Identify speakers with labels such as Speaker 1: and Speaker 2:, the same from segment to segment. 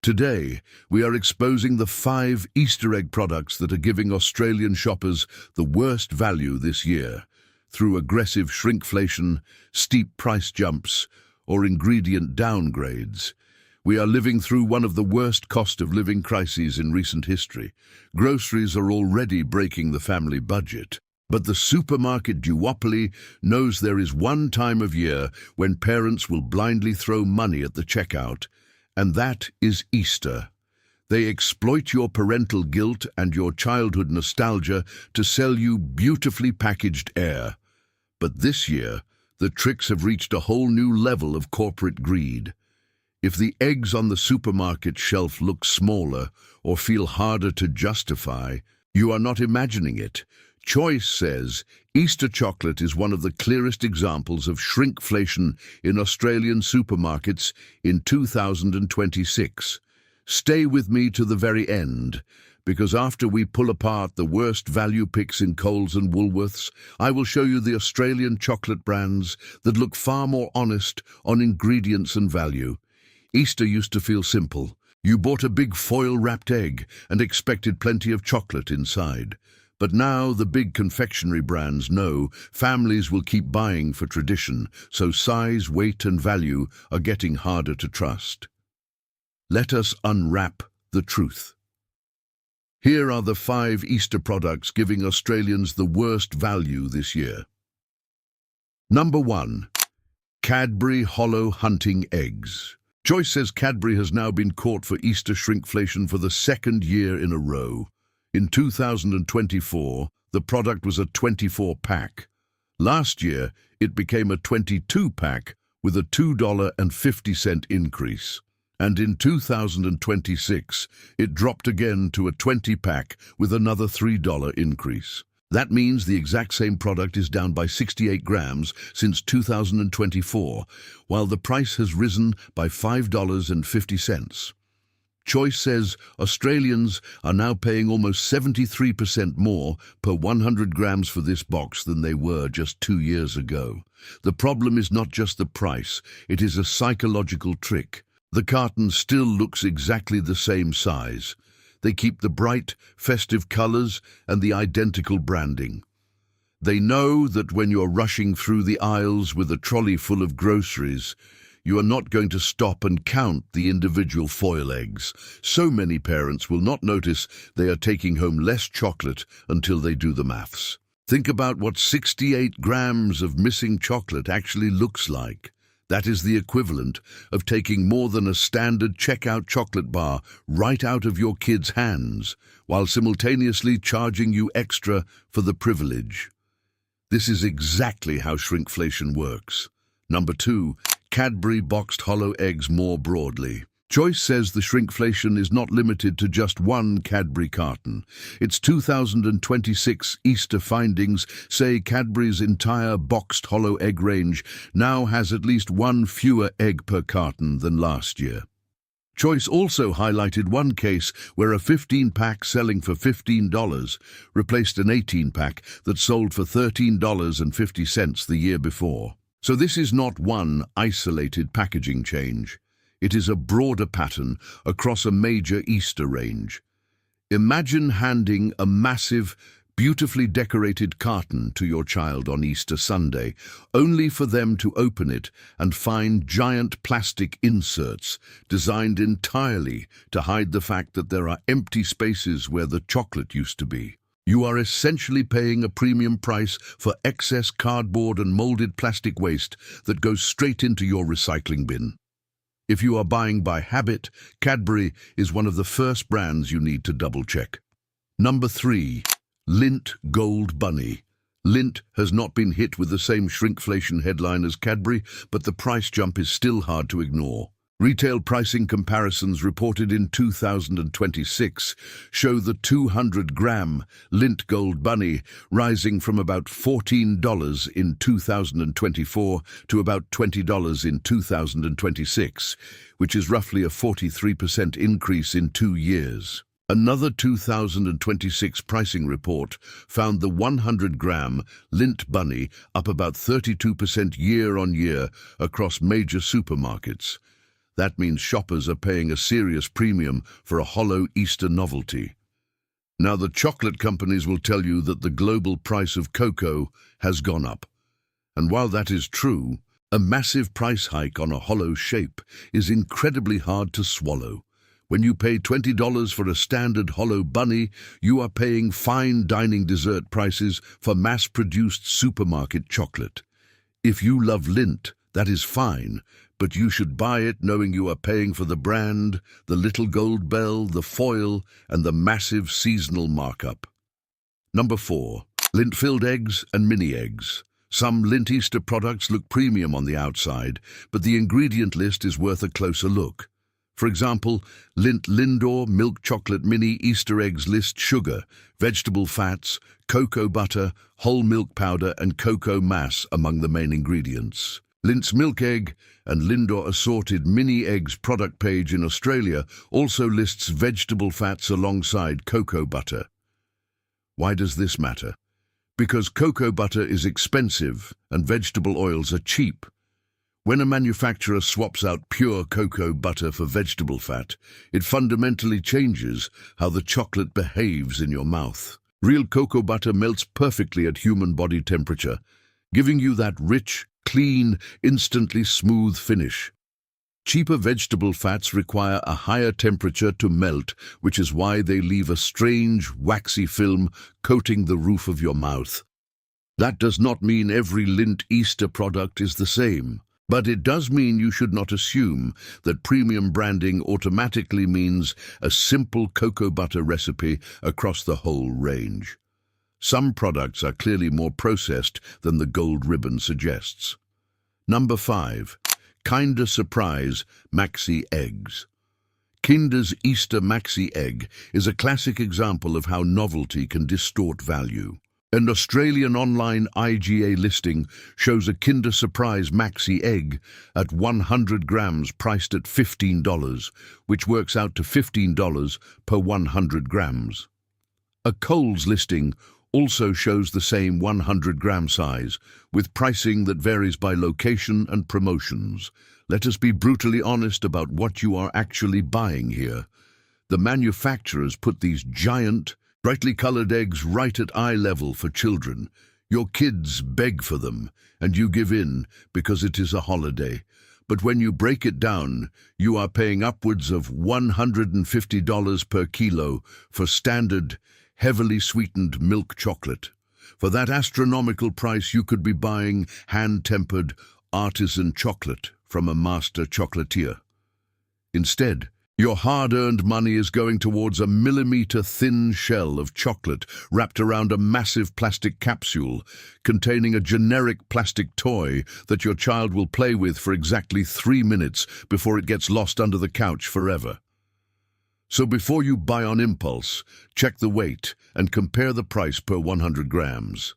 Speaker 1: Today, we are exposing the 5 Easter egg products that are giving Australian shoppers the worst value this year through aggressive shrinkflation, steep price jumps, or ingredient downgrades. We are living through one of the worst cost of living crises in recent history. Groceries are already breaking the family budget. But the supermarket duopoly knows there is one time of year when parents will blindly throw money at the checkout, and that is Easter. They exploit your parental guilt and your childhood nostalgia to sell you beautifully packaged air. But this year, the tricks have reached a whole new level of corporate greed. If the eggs on the supermarket shelf look smaller or feel harder to justify, you are not imagining it. Choice says Easter chocolate is one of the clearest examples of shrinkflation in Australian supermarkets in 2026. Stay with me to the very end, because after we pull apart the worst value picks in Coles and Woolworths, I will show you the Australian chocolate brands that look far more honest on ingredients and value. Easter used to feel simple. You bought a big foil-wrapped egg and expected plenty of chocolate inside. But now the big confectionery brands know families will keep buying for tradition, so size, weight and value are getting harder to trust. Let us unwrap the truth. Here are the 5 Easter products giving Australians the worst value this year. Number 1. Cadbury Holo hunting eggs. Choice says Cadbury has now been caught for Easter shrinkflation for the 2nd year in a row. In 2024, the product was a 24-pack. Last year, it became a 22-pack with a $2.50 increase. And in 2026, it dropped again to a 20-pack with another $3 increase. That means the exact same product is down by 68 grams since 2024, while the price has risen by $5.50. Choice says Australians are now paying almost 73% more per 100 grams for this box than they were just 2 years ago. The problem is not just the price, it is a psychological trick. The carton still looks exactly the same size. They keep the bright, festive colors and the identical branding. They know that when you're rushing through the aisles with a trolley full of groceries, you are not going to stop and count the individual foil eggs. So many parents will not notice they are taking home less chocolate until they do the maths. Think about what 68 grams of missing chocolate actually looks like. That is the equivalent of taking more than a standard checkout chocolate bar right out of your kid's hands, while simultaneously charging you extra for the privilege. This is exactly how shrinkflation works. Number 2. Cadbury boxed Holo eggs more broadly. Choice says the shrinkflation is not limited to just one Cadbury carton. Its 2026 Easter findings say Cadbury's entire boxed Holo egg range now has at least one fewer egg per carton than last year. Choice also highlighted one case where a 15-pack selling for $15 replaced an 18-pack that sold for $13.50 the year before. So this is not one isolated packaging change. It is a broader pattern across a major Easter range. Imagine handing a massive, beautifully decorated carton to your child on Easter Sunday, only for them to open it and find giant plastic inserts designed entirely to hide the fact that there are empty spaces where the chocolate used to be. You are essentially paying a premium price for excess cardboard and molded plastic waste that goes straight into your recycling bin. If you are buying by habit, Cadbury is one of the first brands you need to double-check. Number 3. Lindt Gold Bunny. Lindt has not been hit with the same shrinkflation headline as Cadbury, but the price jump is still hard to ignore. Retail pricing comparisons reported in 2026 show the 200-gram Lindt Gold Bunny rising from about $14 in 2024 to about $20 in 2026, which is roughly a 43% increase in 2 years. Another 2026 pricing report found the 100-gram Lindt Bunny up about 32% year-on-year across major supermarkets. That means shoppers are paying a serious premium for a Holo Easter novelty. Now, the chocolate companies will tell you that the global price of cocoa has gone up. And while that is true, a massive price hike on a Holo shape is incredibly hard to swallow. When you pay $20 for a standard Holo bunny, you are paying fine dining dessert prices for mass-produced supermarket chocolate. If you love Lindt, that is fine, but you should buy it knowing you are paying for the brand, the little gold bell, the foil, and the massive seasonal markup. Number 4. Lindt-filled eggs and mini eggs. Some Lindt Easter products look premium on the outside, but the ingredient list is worth a closer look. For example, Lindt Lindor milk chocolate mini Easter eggs list sugar, vegetable fats, cocoa butter, whole milk powder, and cocoa mass among the main ingredients. Lindt's milk egg and Lindor assorted mini eggs product page in Australia also lists vegetable fats alongside cocoa butter. Why does this matter? Because cocoa butter is expensive and vegetable oils are cheap. When a manufacturer swaps out pure cocoa butter for vegetable fat, it fundamentally changes how the chocolate behaves in your mouth. Real cocoa butter melts perfectly at human body temperature, giving you that rich, clean, instantly smooth finish. Cheaper vegetable fats require a higher temperature to melt, which is why they leave a strange, waxy film coating the roof of your mouth. That does not mean every Lindt Easter product is the same. But it does mean you should not assume that premium branding automatically means a simple cocoa butter recipe across the whole range. Some products are clearly more processed than the gold ribbon suggests. Number 5. Kinder Surprise Maxi Eggs. Kinder's Easter Maxi Egg is a classic example of how novelty can distort value. An Australian online IGA listing shows a Kinder Surprise Maxi egg at 100 grams priced at $15, which works out to $15 per 100 grams. A Coles listing also shows the same 100-gram size, with pricing that varies by location and promotions. Let us be brutally honest about what you are actually buying here. The manufacturers put these giant, brightly colored eggs right at eye level for children. Your kids beg for them, and you give in because it is a holiday. But when you break it down, you are paying upwards of $150 per kilo for standard, heavily sweetened milk chocolate. For that astronomical price, you could be buying hand-tempered, artisan chocolate from a master chocolatier. Instead, your hard-earned money is going towards a millimeter-thin shell of chocolate wrapped around a massive plastic capsule containing a generic plastic toy that your child will play with for exactly 3 minutes before it gets lost under the couch forever. So before you buy on impulse, check the weight and compare the price per 100 grams.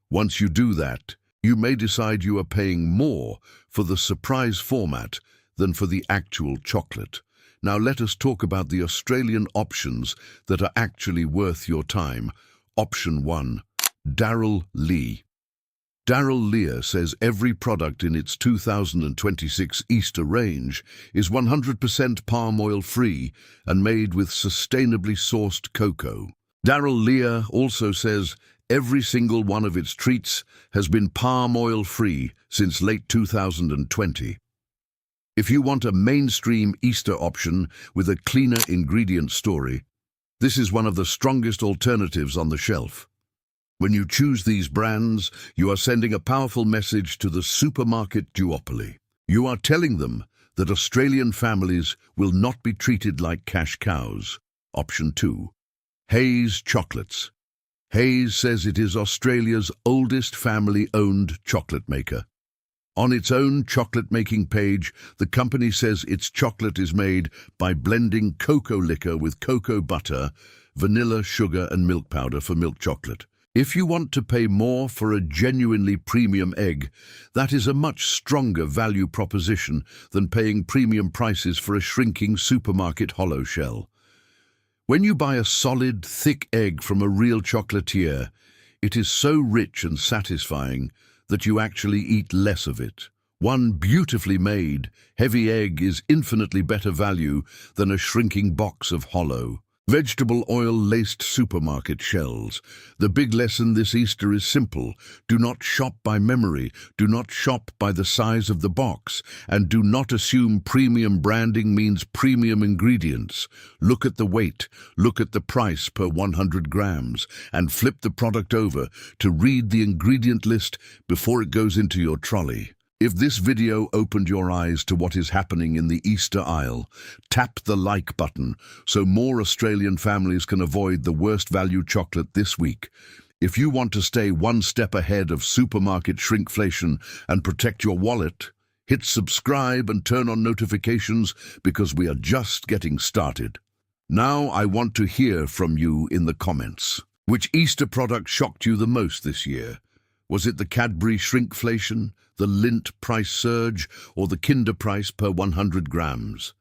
Speaker 1: Once you do that, you may decide you are paying more for the surprise format than for the actual chocolate. Now let us talk about the Australian options that are actually worth your time. Option 1. Darryl Lee. Darryl Lear says every product in its 2026 Easter range is 100% palm oil free and made with sustainably sourced cocoa. Darryl Lear also says every single one of its treats has been palm oil free since late 2020. If you want a mainstream Easter option with a cleaner ingredient story, this is one of the strongest alternatives on the shelf. When you choose these brands, you are sending a powerful message to the supermarket duopoly. You are telling them that Australian families will not be treated like cash cows. Option 2. Hayes Chocolates. Hayes says it is Australia's oldest family-owned chocolate maker. On its own chocolate-making page, the company says its chocolate is made by blending cocoa liquor with cocoa butter, vanilla, sugar, and milk powder for milk chocolate. If you want to pay more for a genuinely premium egg, that is a much stronger value proposition than paying premium prices for a shrinking supermarket Holo shell. When you buy a solid, thick egg from a real chocolatier, it is so rich and satisfying that you actually eat less of it. One beautifully made, heavy egg is infinitely better value than a shrinking box of Holo. Vegetable oil-laced supermarket shells. The big lesson this Easter is simple. Do not shop by memory, do not shop by the size of the box, and do not assume premium branding means premium ingredients. Look at the weight, look at the price per 100 grams, and flip the product over to read the ingredient list before it goes into your trolley. If this video opened your eyes to what is happening in the Easter aisle, tap the like button so more Australian families can avoid the worst value chocolate this week. If you want to stay one step ahead of supermarket shrinkflation and protect your wallet, hit subscribe and turn on notifications because we are just getting started. Now I want to hear from you in the comments. Which Easter product shocked you the most this year? Was it the Cadbury shrinkflation, the Lindt price surge, or the Kinder price per 100 grams?